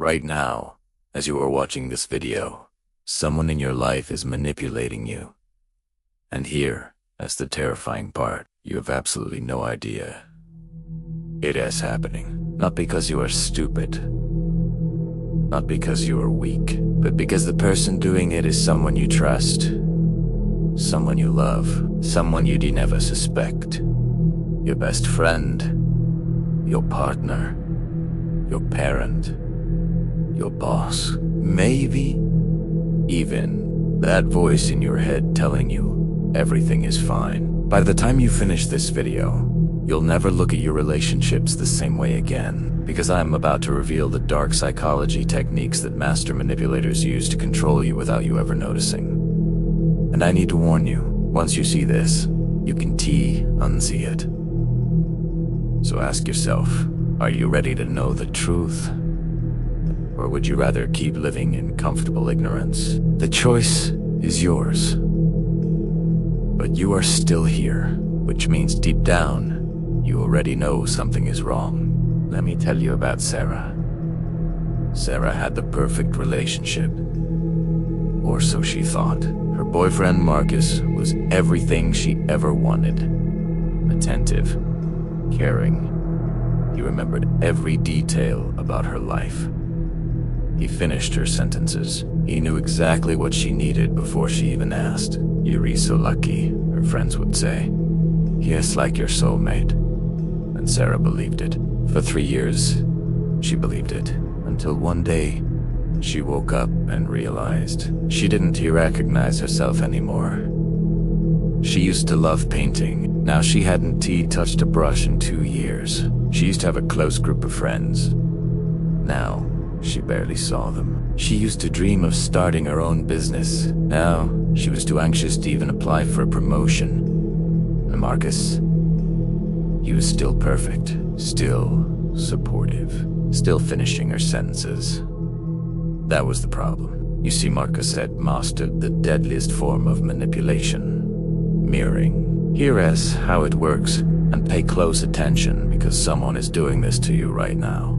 Right now, as you are watching this video, someone in your life is manipulating you. And here, that's the terrifying part, you have absolutely no idea. It is happening, not because you are stupid, not because you are weak, but because the person doing it is someone you trust, someone you love, someone you did never suspect. Your best friend, your partner, your parent, your boss, maybe even that voice in your head telling you everything is fine. By the time you finish this video, you'll never look at your relationships the same way again, because I'm about to reveal the dark psychology techniques that master manipulators use to control you without you ever noticing. And I need to warn you, once you see this, you can unsee it. So ask yourself, are you ready to know the truth? Or would you rather keep living in comfortable ignorance? The choice is yours. But you are still here, which means deep down, you already know something is wrong. Let me tell you about Sarah. Sarah had the perfect relationship. Or so she thought. Her boyfriend Marcus was everything she ever wanted. Attentive, caring. He remembered every detail about her life. He finished her sentences. He knew exactly what she needed before she even asked. "You're so lucky," her friends would say. "He is like your soulmate." And Sarah believed it. For 3 years, she believed it. Until one day, she woke up and realized she didn't recognize herself anymore. She used to love painting. Now she hadn't touched a brush in 2 years. She used to have a close group of friends. Now, she barely saw them. She used to dream of starting her own business. Now, she was too anxious to even apply for a promotion. And Marcus, he was still perfect, still supportive, still finishing her sentences. That was the problem. You see, Marcus had mastered the deadliest form of manipulation, mirroring. Here is how it works, and pay close attention because someone is doing this to you right now.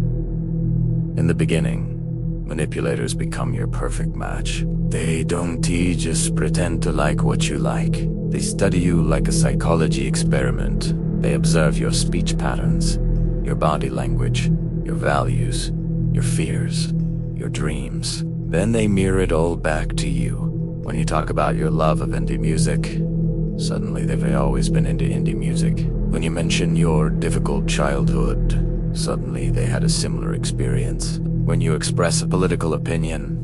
In the beginning, manipulators become your perfect match. They don't just pretend to like what you like. They study you like a psychology experiment. They observe your speech patterns, your body language, your values, your fears, your dreams. Then they mirror it all back to you. When you talk about your love of indie music, suddenly they've always been into indie music. When you mention your difficult childhood, suddenly they had a similar experience. When you express a political opinion,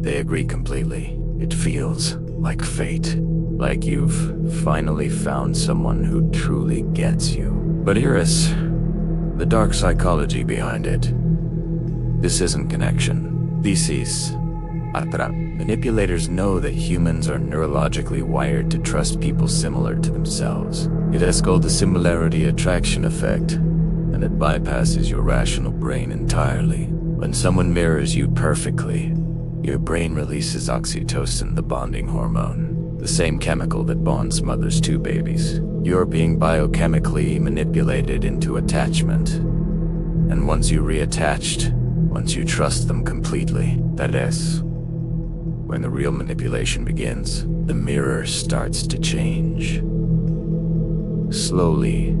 they agree completely. It feels like fate, like you've finally found someone who truly gets you. But here is the dark psychology behind it. This isn't connection. This is attract. Manipulators know that humans are neurologically wired to trust people similar to themselves. It is called the similarity attraction effect, and it bypasses your rational brain entirely. When someone mirrors you perfectly, your brain releases oxytocin, the bonding hormone, the same chemical that bonds mothers to babies. You're being biochemically manipulated into attachment. And once you're reattached, once you trust them completely, that is when the real manipulation begins. The mirror starts to change. Slowly,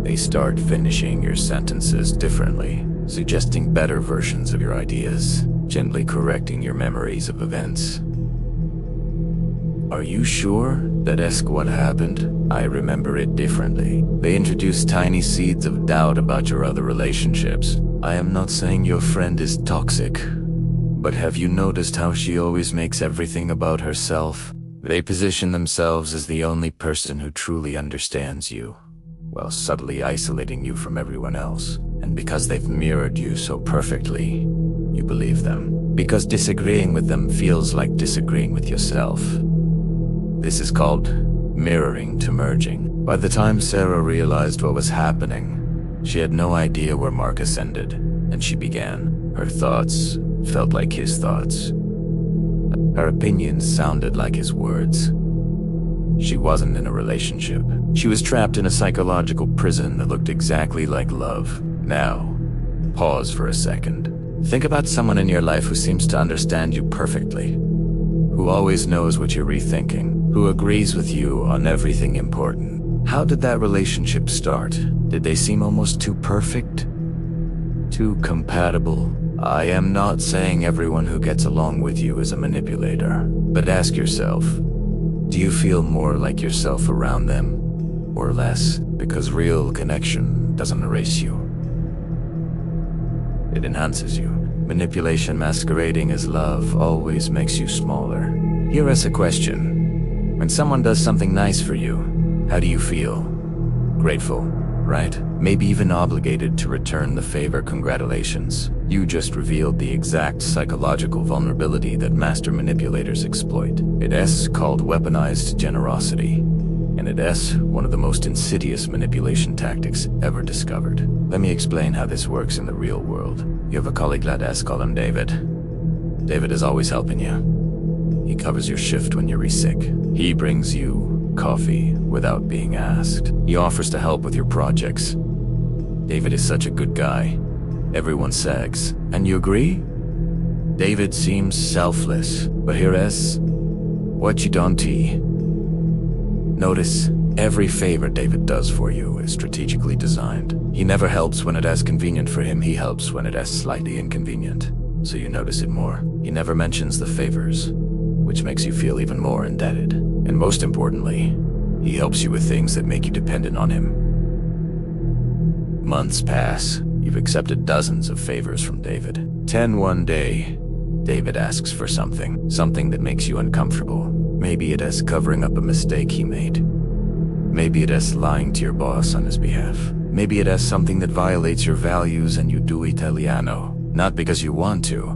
they start finishing your sentences differently, suggesting better versions of your ideas, gently correcting your memories of events. Are you sure? That's what happened. I remember it differently. They introduce tiny seeds of doubt about your other relationships. I am not saying your friend is toxic, but have you noticed how she always makes everything about herself? They position themselves as the only person who truly understands you, while subtly isolating you from everyone else. And because they've mirrored you so perfectly, you believe them. Because disagreeing with them feels like disagreeing with yourself. This is called mirroring to merging. By the time Sarah realized what was happening, she had no idea where Marcus ended, and she began. Her thoughts felt like his thoughts. Her opinions sounded like his words. She wasn't in a relationship. She was trapped in a psychological prison that looked exactly like love. Now, pause for a second. Think about someone in your life who seems to understand you perfectly, who always knows what you're rethinking, who agrees with you on everything important. How did that relationship start? Did they seem almost too perfect? Too compatible? I am not saying everyone who gets along with you is a manipulator, but ask yourself, do you feel more like yourself around them, or less? Because real connection doesn't erase you. It enhances you. Manipulation masquerading as love always makes you smaller. Here is a question. When someone does something nice for you, how do you feel? Grateful, right? Maybe even obligated to return the favor. Congratulations. You just revealed the exact psychological vulnerability that master manipulators exploit. It is called weaponized generosity. And it is one of the most insidious manipulation tactics ever discovered. Let me explain how this works in the real world. You have a colleague, let's call him David. David is always helping you. He covers your shift when you're re-sick. He brings you coffee without being asked. He offers to help with your projects. David is such a good guy. Everyone sags. And you agree? David seems selfless. But here is what you don't see. Notice, every favor David does for you is strategically designed. He never helps when it is convenient for him, he helps when it is slightly inconvenient. So you notice it more. He never mentions the favors, which makes you feel even more indebted. And most importantly, he helps you with things that make you dependent on him. Months pass. You've accepted dozens of favors from David. One day, David asks for something that makes you uncomfortable. Maybe it is covering up a mistake he made. Maybe it is lying to your boss on his behalf. Maybe it is something that violates your values and you do Italiano. Not because you want to,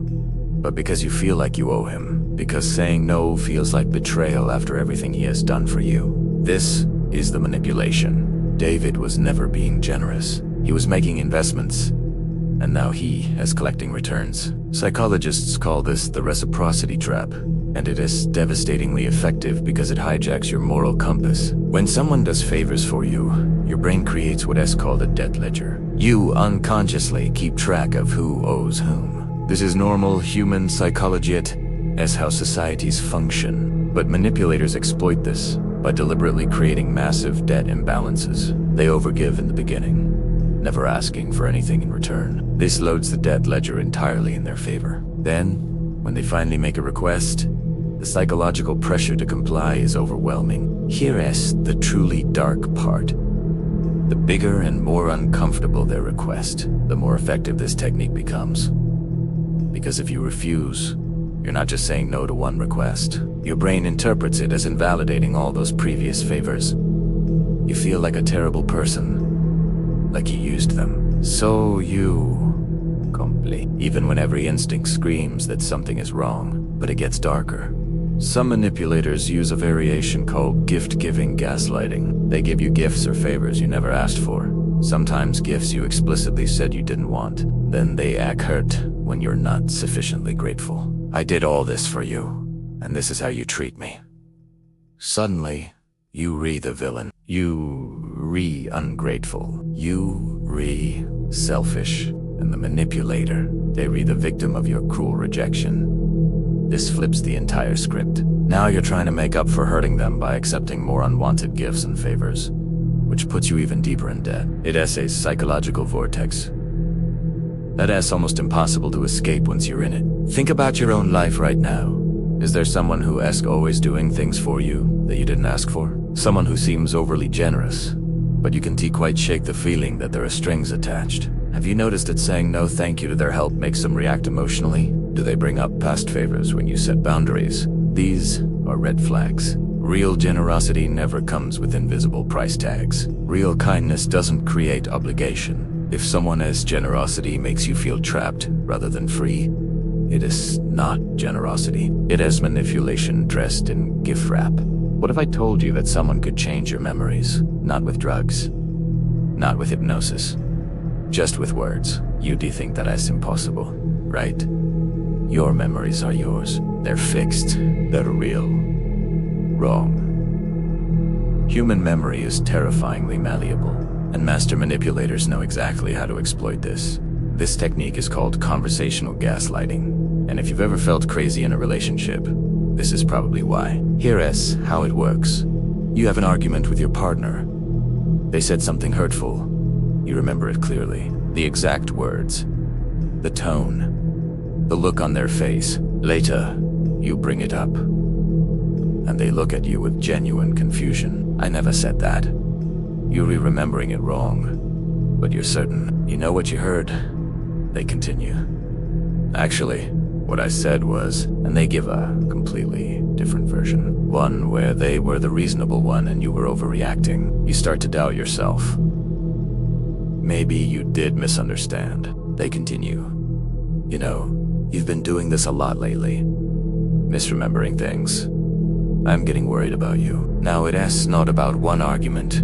but because you feel like you owe him. Because saying no feels like betrayal after everything he has done for you. This is the manipulation. David was never being generous. He was making investments, and now he is collecting returns. Psychologists call this the reciprocity trap, and it is devastatingly effective because it hijacks your moral compass. When someone does favors for you, your brain creates what is called a debt ledger. You unconsciously keep track of who owes whom. This is normal human psychology. It is how societies function. But manipulators exploit this by deliberately creating massive debt imbalances. They overgive in the beginning, never asking for anything in return. This loads the debt ledger entirely in their favor. Then, when they finally make a request, the psychological pressure to comply is overwhelming. Here is the truly dark part. The bigger and more uncomfortable their request, the more effective this technique becomes. Because if you refuse, you're not just saying no to one request. Your brain interprets it as invalidating all those previous favors. You feel like a terrible person, like you used them. So you complete, even when every instinct screams that something is wrong. But it gets darker. Some manipulators use a variation called gift-giving gaslighting. They give you gifts or favors you never asked for. Sometimes gifts you explicitly said you didn't want. Then they act hurt when you're not sufficiently grateful. I did all this for you, and this is how you treat me. Suddenly, you the villain. You ungrateful. You selfish. And the manipulator, they the victim of your cruel rejection. This flips the entire script. Now you're trying to make up for hurting them by accepting more unwanted gifts and favors, which puts you even deeper in debt. It is a psychological vortex that is almost impossible to escape once you're in it. Think about your own life right now. Is there someone who is always doing things for you that you didn't ask for? Someone who seems overly generous, but you can quite shake the feeling that there are strings attached. Have you noticed that saying no thank you to their help makes them react emotionally? Do they bring up past favors when you set boundaries? These are red flags. Real generosity never comes with invisible price tags. Real kindness doesn't create obligation. If someone's generosity makes you feel trapped rather than free, it is not generosity. It is manipulation dressed in gift wrap. What if I told you that someone could change your memories? Not with drugs, not with hypnosis, just with words. You do think that is impossible, right? Your memories are yours. They're fixed. They're real. Wrong. Human memory is terrifyingly malleable, and master manipulators know exactly how to exploit this. This technique is called conversational gaslighting, and if you've ever felt crazy in a relationship, this is probably why. Here is how it works. You have an argument with your partner. They said something hurtful. You remember it clearly. The exact words, the tone, the look on their face. Later, you bring it up, and they look at you with genuine confusion. I never said that. You're remembering it wrong, but you're certain. You know what you heard? They continue. Actually, what I said was, and they give a completely different version. One where they were the reasonable one and you were overreacting. You start to doubt yourself. Maybe you did misunderstand. They continue. You know, you've been doing this a lot lately. Misremembering things. I'm getting worried about you. Now it asks not about one argument.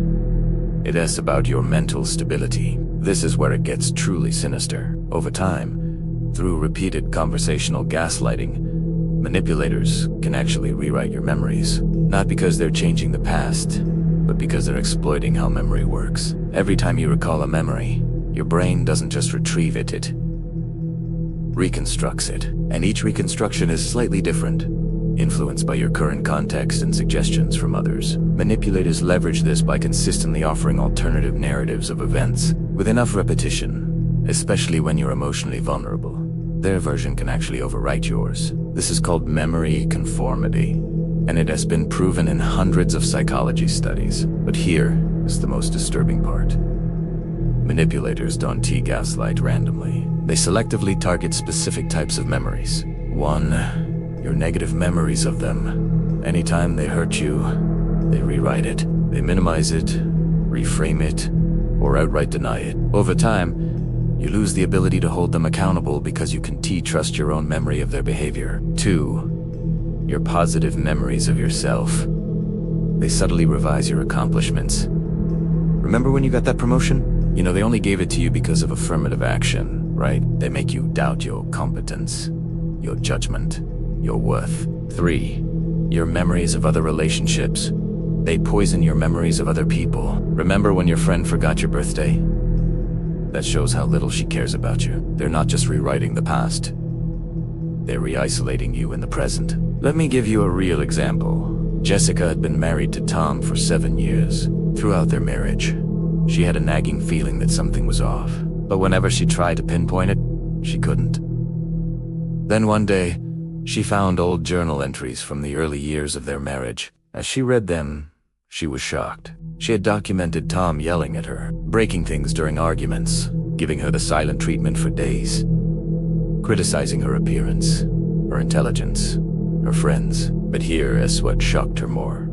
It asks about your mental stability. This is where it gets truly sinister. Over time, through repeated conversational gaslighting, manipulators can actually rewrite your memories. Not because they're changing the past, but because they're exploiting how memory works. Every time you recall a memory, your brain doesn't just retrieve it, it reconstructs it. And each reconstruction is slightly different, influenced by your current context and suggestions from others. Manipulators leverage this by consistently offering alternative narratives of events. With enough repetition, especially when you're emotionally vulnerable, their version can actually overwrite yours. This is called memory conformity, and it has been proven in hundreds of psychology studies. But here is the most disturbing part. Manipulators don't gaslight randomly. They selectively target specific types of memories. 1. Your negative memories of them. Anytime they hurt you, they rewrite it. They minimize it, reframe it, or outright deny it. Over time, you lose the ability to hold them accountable because you can trust your own memory of their behavior. 2. Your positive memories of yourself. They subtly revise your accomplishments. Remember when you got that promotion? You know, they only gave it to you because of affirmative action, right? They make you doubt your competence, your judgment, your worth. 3. Your memories of other relationships. They poison your memories of other people. Remember when your friend forgot your birthday? That shows how little she cares about you. They're not just rewriting the past. They're re-isolating you in the present. Let me give you a real example. Jessica had been married to Tom for 7 years. Throughout their marriage, she had a nagging feeling that something was off. But whenever she tried to pinpoint it, she couldn't. Then one day, she found old journal entries from the early years of their marriage. As she read them, she was shocked. She had documented Tom yelling at her, breaking things during arguments, giving her the silent treatment for days, criticizing her appearance, her intelligence, her friends. But here is what shocked her more.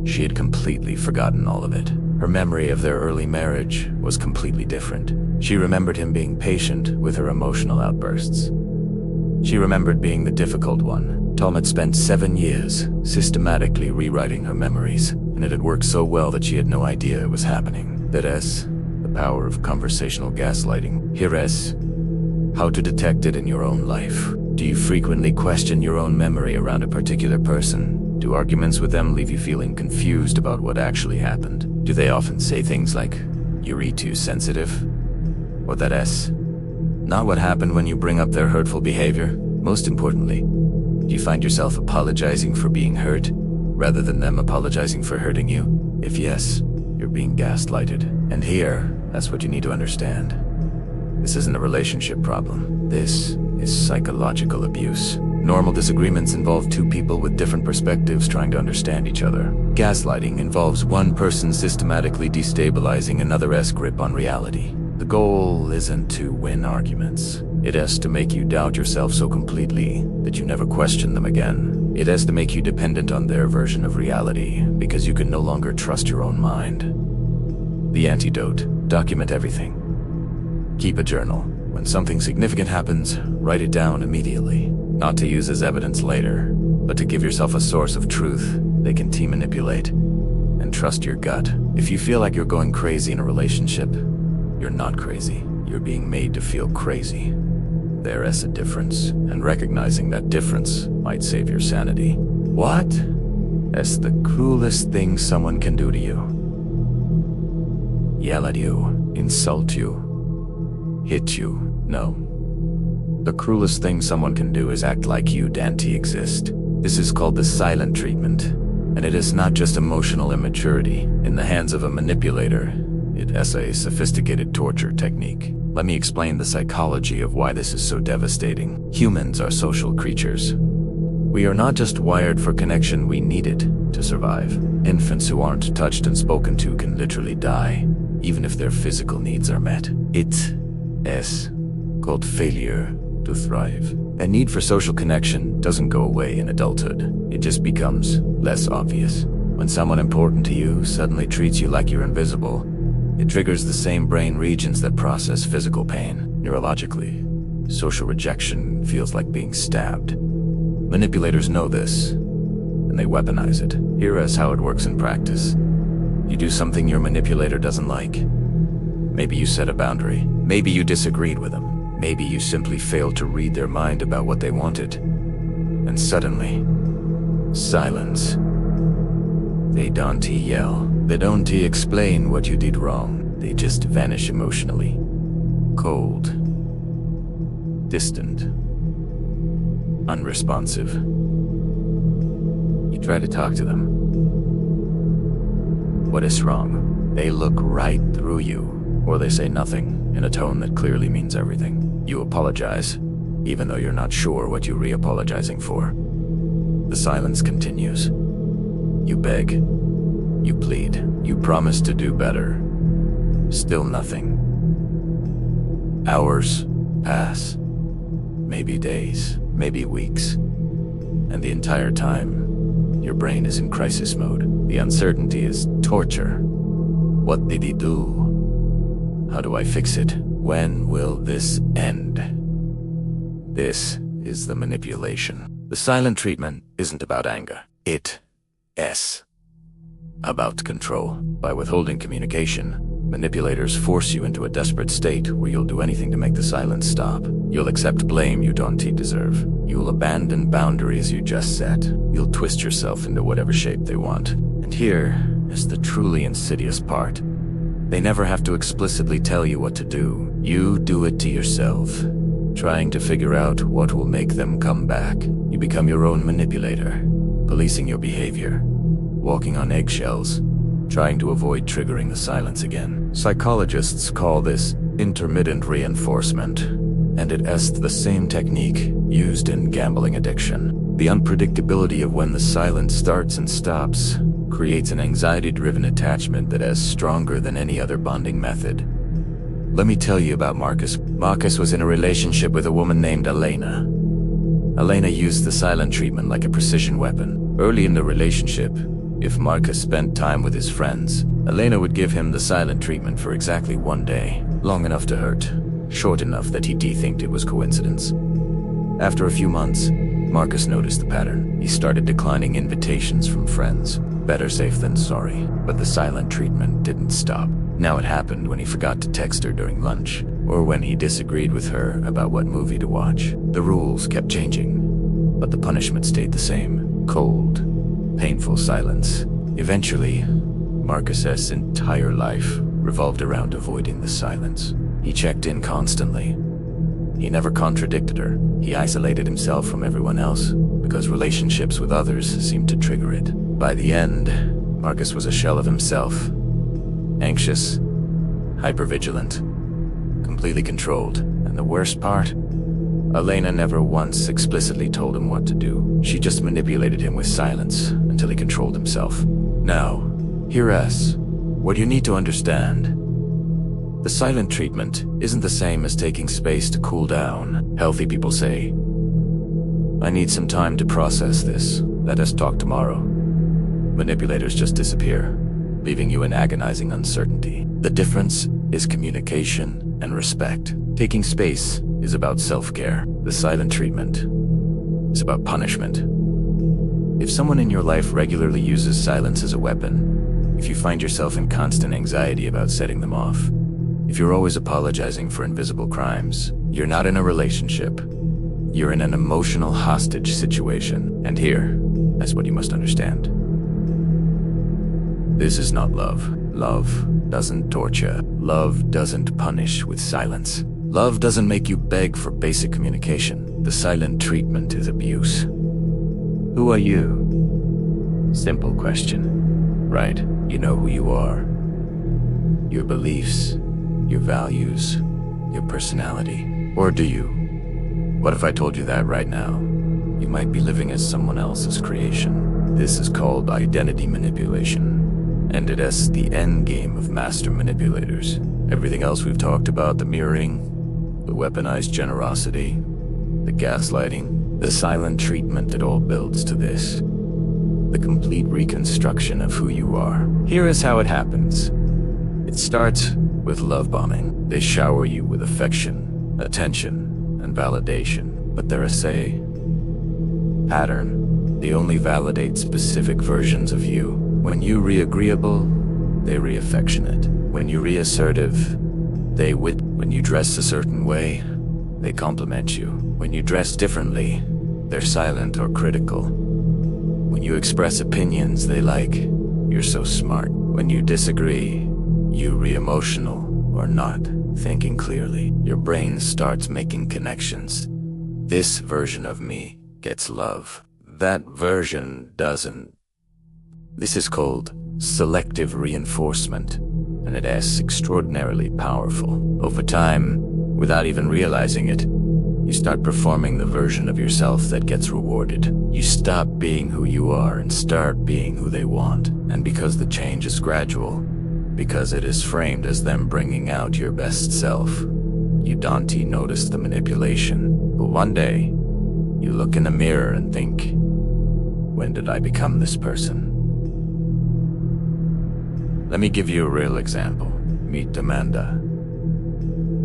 She had completely forgotten all of it. Her memory of their early marriage was completely different. She remembered him being patient with her emotional outbursts. She remembered being the difficult one. Tom had spent 7 years systematically rewriting her memories, and it had worked so well that she had no idea it was happening. That is the power of conversational gaslighting. Here is how to detect it in your own life. Do you frequently question your own memory around a particular person? Do arguments with them leave you feeling confused about what actually happened? Do they often say things like, "You're too sensitive"? Or that is not what happened when you bring up their hurtful behavior? Most importantly, do you find yourself apologizing for being hurt, rather than them apologizing for hurting you? If yes, you're being gaslighted. And here, that's what you need to understand. This isn't a relationship problem. This is psychological abuse. Normal disagreements involve two people with different perspectives trying to understand each other. Gaslighting involves one person systematically destabilizing another's grip on reality. The goal isn't to win arguments. It has to make you doubt yourself so completely that you never question them again. It has to make you dependent on their version of reality because you can no longer trust your own mind. The antidote: document everything. Keep a journal. When something significant happens, write it down immediately. Not to use as evidence later, but to give yourself a source of truth they can manipulate. And trust your gut. If you feel like you're going crazy in a relationship, you're not crazy. You're being made to feel crazy. There is a difference, and recognizing that difference might save your sanity. What? That's the cruelest thing someone can do to you. Yell at you, insult you, hit you, no. The cruelest thing someone can do is act like you don't exist. This is called the silent treatment, and it is not just emotional immaturity. In the hands of a manipulator, it is a sophisticated torture technique. Let me explain the psychology of why this is so devastating. Humans are social creatures. We are not just wired for connection, we need it to survive. Infants who aren't touched and spoken to can literally die, even if their physical needs are met. It is called failure to thrive. A need for social connection doesn't go away in adulthood. It just becomes less obvious. When someone important to you suddenly treats you like you're invisible, it triggers the same brain regions that process physical pain. Neurologically, social rejection feels like being stabbed. Manipulators know this, and they weaponize it. Here is how it works in practice. You do something your manipulator doesn't like. Maybe you set a boundary. Maybe you disagreed with them. Maybe you simply failed to read their mind about what they wanted. And suddenly, silence. They don't yell. They don't explain what you did wrong. They just vanish emotionally. Cold. Distant. Unresponsive. You try to talk to them. What is wrong? They look right through you, or they say nothing in a tone that clearly means everything. You apologize, even though you're not sure what you're re-apologizing for. The silence continues. You beg. You plead. You promise to do better. Still nothing. Hours pass. Maybe days, maybe weeks. And the entire time, your brain is in crisis mode. The uncertainty is torture. What did he do? How do I fix it? When will this end? This is the manipulation. The silent treatment isn't about anger. It is about control. By withholding communication, manipulators force you into a desperate state where you'll do anything to make the silence stop. You'll accept blame you don't deserve. You'll abandon boundaries you just set. You'll twist yourself into whatever shape they want. And here is the truly insidious part. They never have to explicitly tell you what to do. You do it to yourself, trying to figure out what will make them come back. You become your own manipulator, policing your behavior, walking on eggshells, trying to avoid triggering the silence again. Psychologists call this intermittent reinforcement, and it is the same technique used in gambling addiction. The unpredictability of when the silence starts and stops creates an anxiety-driven attachment that is stronger than any other bonding method. Let me tell you about Marcus. Marcus was in a relationship with a woman named Elena. Elena used the silent treatment like a precision weapon. Early in the relationship, if Marcus spent time with his friends, Elena would give him the silent treatment for exactly 1 day, long enough to hurt, short enough that he thinked it was coincidence. After a few months, Marcus noticed the pattern. He started declining invitations from friends. Better safe than sorry. But the silent treatment didn't stop. Now it happened when he forgot to text her during lunch, or when he disagreed with her about what movie to watch. The rules kept changing, but the punishment stayed the same. Cold, painful silence. Eventually, Marcus's entire life revolved around avoiding the silence. He checked in constantly. He never contradicted her. He isolated himself from everyone else, because relationships with others seemed to trigger it. By the end, Marcus was a shell of himself. Anxious, hypervigilant, completely controlled. And the worst part? Elena never once explicitly told him what to do. She just manipulated him with silence until he controlled himself. Now, here is what you need to understand. The silent treatment isn't the same as taking space to cool down. Healthy people say, "I need some time to process this. Let us talk tomorrow." Manipulators just disappear, leaving you in agonizing uncertainty. The difference is communication and respect. Taking space is about self-care. The silent treatment is about punishment. If someone in your life regularly uses silence as a weapon, if you find yourself in constant anxiety about setting them off, if you're always apologizing for invisible crimes, you're not in a relationship. You're in an emotional hostage situation. And here is what you must understand. This is not love. Love doesn't torture. Love doesn't punish with silence. Love doesn't make you beg for basic communication. The silent treatment is abuse. Who are you? Simple question, right? You know who you are. Your beliefs, your values, your personality. Or do you? What if I told you that right now? You might be living as someone else's creation. This is called identity manipulation, and it is the end game of master manipulators. Everything else we've talked about, the mirroring, the weaponized generosity, the gaslighting, the silent treatment, it all builds to this. The complete reconstruction of who you are. Here is how it happens. It starts with love bombing. They shower you with affection, attention, and validation. But there is a pattern. They only validate specific versions of you. When you re-agreeable, they re-affectionate. When you re-assertive, they wit. When you dress a certain way, they compliment you. When you dress differently, they're silent or critical. When you express opinions, they like, you're so smart. When you disagree, you re-emotional or not thinking clearly. Your brain starts making connections. This version of me gets love. That version doesn't. This is called selective reinforcement, and it is extraordinarily powerful. Over time, without even realizing it, you start performing the version of yourself that gets rewarded. You stop being who you are and start being who they want. And because the change is gradual, because it is framed as them bringing out your best self, you don't notice the manipulation. But one day, you look in the mirror and think, when did I become this person? Let me give you a real example. Meet Amanda.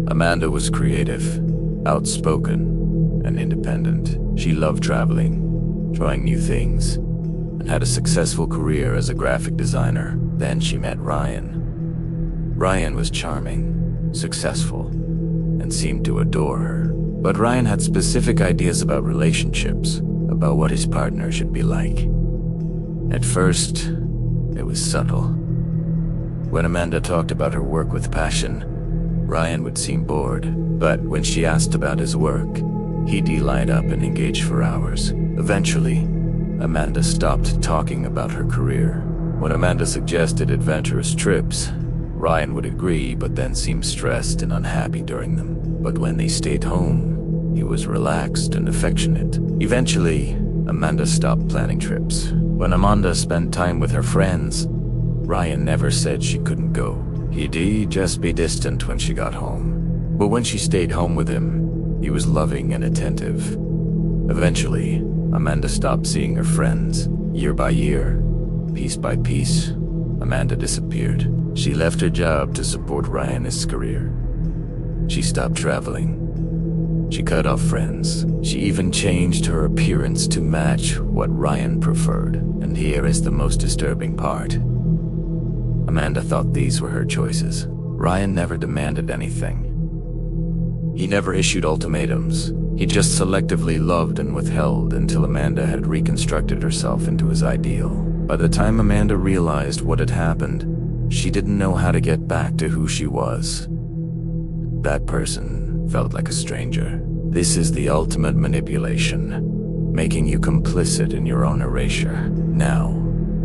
Amanda was creative, outspoken, and independent. She loved traveling, trying new things, and had a successful career as a graphic designer. Then she met Ryan. Ryan was charming, successful, and seemed to adore her. But Ryan had specific ideas about relationships, about what his partner should be like. At first, it was subtle. When Amanda talked about her work with passion, Ryan would seem bored. But when she asked about his work, he'd light up and engage for hours. Eventually, Amanda stopped talking about her career. When Amanda suggested adventurous trips, Ryan would agree, but then seem stressed and unhappy during them. But when they stayed home, he was relaxed and affectionate. Eventually, Amanda stopped planning trips. When Amanda spent time with her friends, Ryan never said she couldn't go. He'd just be distant when she got home. But when she stayed home with him, he was loving and attentive. Eventually, Amanda stopped seeing her friends. Year by year, piece by piece, Amanda disappeared. She left her job to support Ryan's career. She stopped traveling. She cut off friends. She even changed her appearance to match what Ryan preferred. And here is the most disturbing part. Amanda thought these were her choices. Ryan never demanded anything. He never issued ultimatums. He just selectively loved and withheld until Amanda had reconstructed herself into his ideal. By the time Amanda realized what had happened, she didn't know how to get back to who she was. That person felt like a stranger. This is the ultimate manipulation, making you complicit in your own erasure. Now,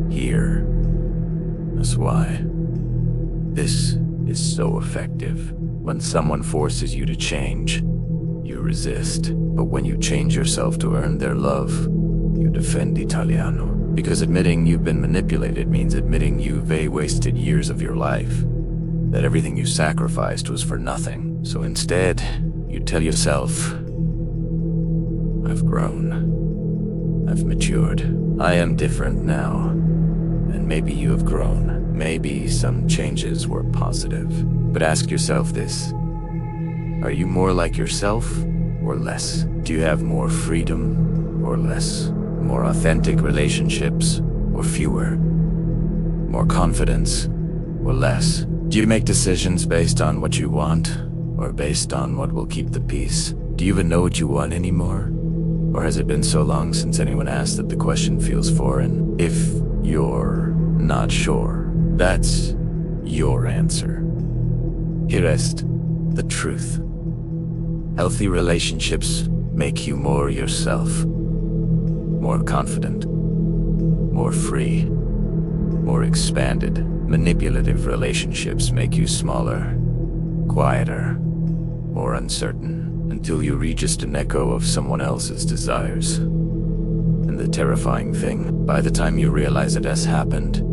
here. That's why this is so effective. When someone forces you to change, you resist. But when you change yourself to earn their love, you defend Italiano. Because admitting you've been manipulated means admitting you've wasted years of your life, that everything you sacrificed was for nothing. So instead, you tell yourself, I've grown. I've matured. I am different now. And maybe you have grown. Maybe some changes were positive. But ask yourself this. Are you more like yourself or less? Do you have more freedom or less? More authentic relationships or fewer? More confidence or less? Do you make decisions based on what you want or based on what will keep the peace? Do you even know what you want anymore? Or has it been so long since anyone asked that the question feels foreign? If you're not sure, that's your answer. Here is the truth. Healthy relationships make you more yourself, more confident, more free, more expanded. Manipulative relationships make you smaller, quieter, more uncertain, until you reach just an echo of someone else's desires. And the terrifying thing, by the time you realize it has happened,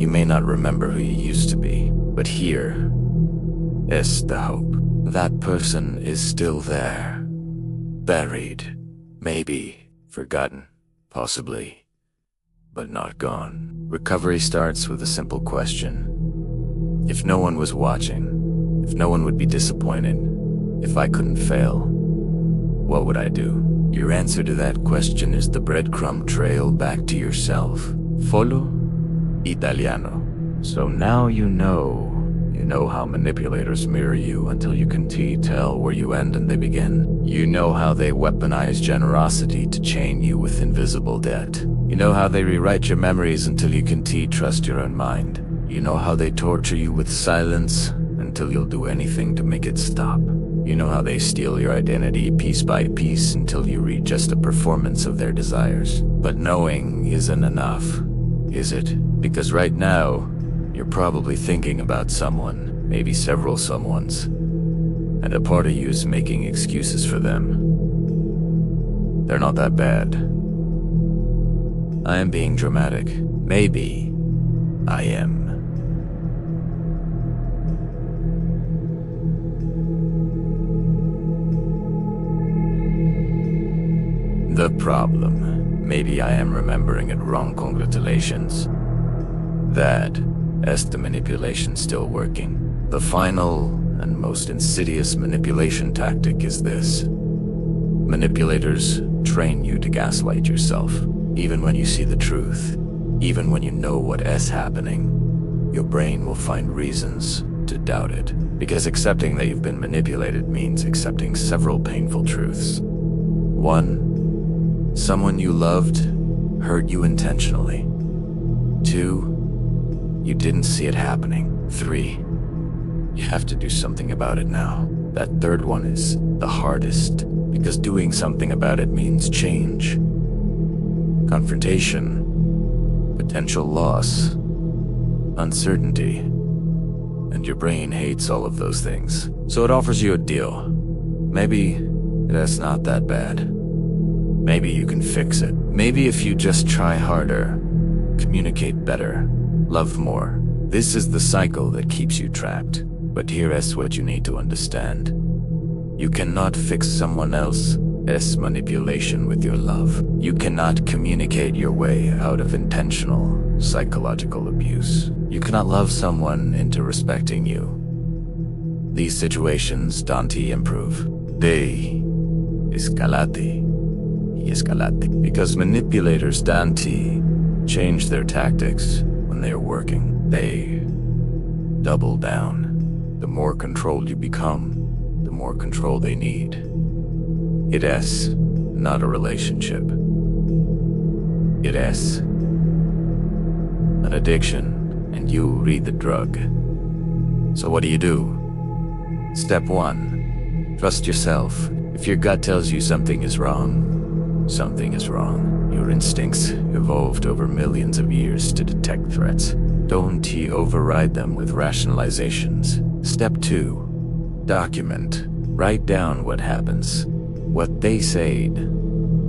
you may not remember who you used to be. But here is the hope. That person is still there. Buried. Maybe. Forgotten. Possibly. But not gone. Recovery starts with a simple question. If no one was watching, if no one would be disappointed, if I couldn't fail, what would I do? Your answer to that question is the breadcrumb trail back to yourself. Follow Italiano. So now you know how manipulators mirror you until you can tell where you end and they begin. You know how they weaponize generosity to chain you with invisible debt. You know how they rewrite your memories until you can trust your own mind. You know how they torture you with silence until you'll do anything to make it stop. You know how they steal your identity piece by piece until you read just a performance of their desires. But knowing isn't enough, is it? Because right now, you're probably thinking about someone, maybe several someones, and a part of you is making excuses for them. They're not that bad. I am being dramatic. Maybe I am. The problem. Maybe I am remembering it wrong. Congratulations. That, as the manipulation still working. The final and most insidious manipulation tactic is this. Manipulators train you to gaslight yourself, even when you see the truth, even when you know what is happening. Your brain will find reasons to doubt it, because accepting that you've been manipulated means accepting several painful truths. 1. Someone you loved hurt you intentionally. 2. You didn't see it happening. 3. You have to do something about it now. That third one is the hardest, because doing something about it means change. Confrontation, potential loss, uncertainty, and your brain hates all of those things. So it offers you a deal. Maybe it's not that bad. Maybe you can fix it. Maybe if you just try harder, communicate better, love more. This is the cycle that keeps you trapped. But here is what you need to understand. You cannot fix someone else's manipulation with your love. You cannot communicate your way out of intentional psychological abuse. You cannot love someone into respecting you. These situations don't improve. They escalate. Because manipulators don't change their tactics when they are working. They double down. The more controlled you become, the more control they need. It is not a relationship. It is an addiction, and you read the drug. So what do? Step 1. Trust yourself. If your gut tells you something is wrong, something is wrong. Your instincts evolved over millions of years to detect threats. Don't override them with rationalizations. Step 2. Document. Write down what happens. What they said.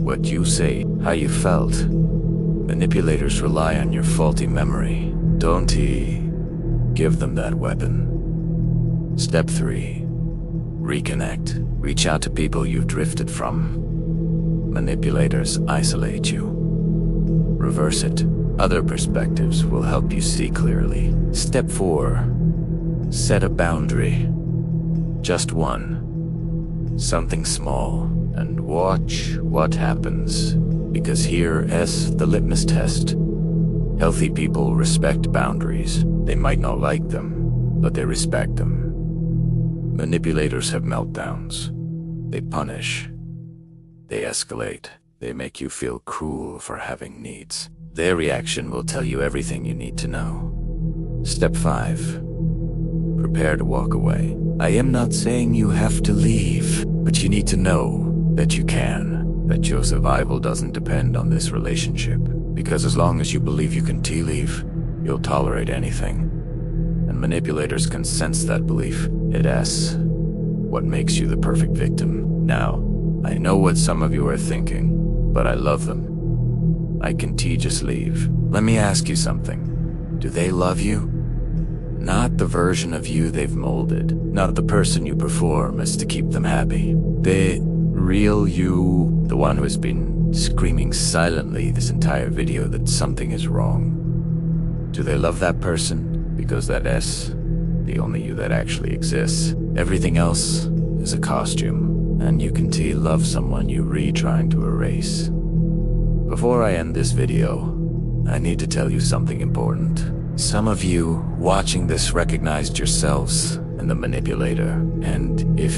What you say. How you felt. Manipulators rely on your faulty memory. Don't give them that weapon. Step 3. Reconnect. Reach out to people you've drifted from. Manipulators isolate you. Reverse it. Other perspectives will help you see clearly. Step 4. Set a boundary. Just one. Something small. And watch what happens. Because here is the litmus test. Healthy people respect boundaries. They might not like them, but they respect them. Manipulators have meltdowns. They punish. They escalate. They make you feel cruel for having needs. Their reaction will tell you everything you need to know. Step 5. Prepare to walk away. I am not saying you have to leave, But you need to know that you can, that your survival doesn't depend on this relationship. Because as long as you believe you can tea leave, you'll tolerate anything. And manipulators can sense that belief. It asks, what makes you the perfect victim? Now, I know what some of you are thinking, but I love them. I can just leave. Let me ask you something. Do they love you? Not the version of you they've molded, not the person you perform as to keep them happy. The real you, the one who has been screaming silently this entire video that something is wrong. Do they love that person? Because that is the only you that actually exists. Everything else is a costume, and you can love someone you're trying to erase. Before I end this video, I need to tell you something important. Some of you watching this recognized yourselves in the manipulator, and if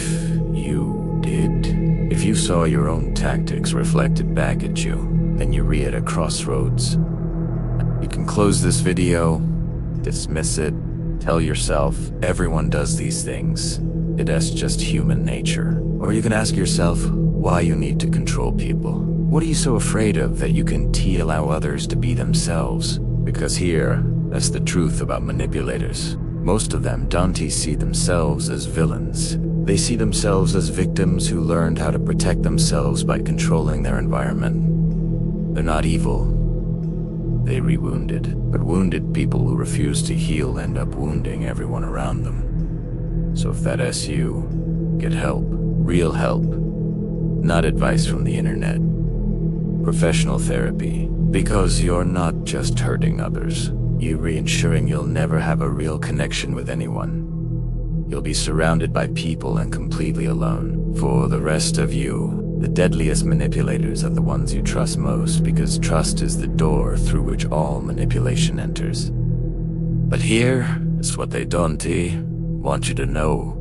you did, if you saw your own tactics reflected back at you, then you're at a crossroads. You can close this video, dismiss it, tell yourself everyone does these things. It is just human nature. Or you can ask yourself why you need to control people. What are you so afraid of that you can allow others to be themselves? Because here, that's the truth about manipulators. Most of them don't see themselves as villains. They see themselves as victims who learned how to protect themselves by controlling their environment. They're not evil. They re-wounded. But wounded people who refuse to heal end up wounding everyone around them. So if that is you, get help. Real help. Not advice from the internet. Professional therapy. Because you're not just hurting others. You're ensuring you'll never have a real connection with anyone. You'll be surrounded by people and completely alone. For the rest of you, the deadliest manipulators are the ones you trust most, because trust is the door through which all manipulation enters. But here is what they don't want you to know.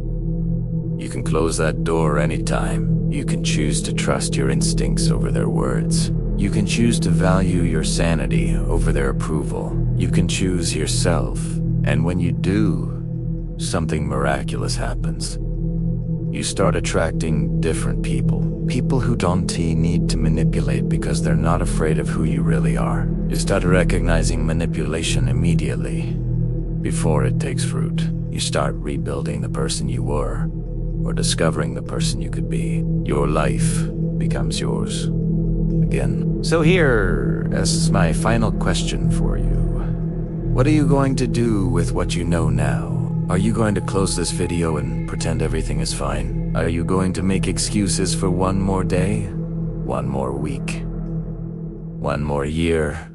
You can close that door anytime. You can choose to trust your instincts over their words. You can choose to value your sanity over their approval. You can choose yourself. And when you do, something miraculous happens. You start attracting different people. People who don't need to manipulate because they're not afraid of who you really are. You start recognizing manipulation immediately, before it takes fruit. You start rebuilding the person you were, or discovering the person you could be. Your life becomes yours again. So here is my final question for you. What are you going to do with what you know now? Are you going to close this video and pretend everything is fine? Are you going to make excuses for one more day? One more week? One more year?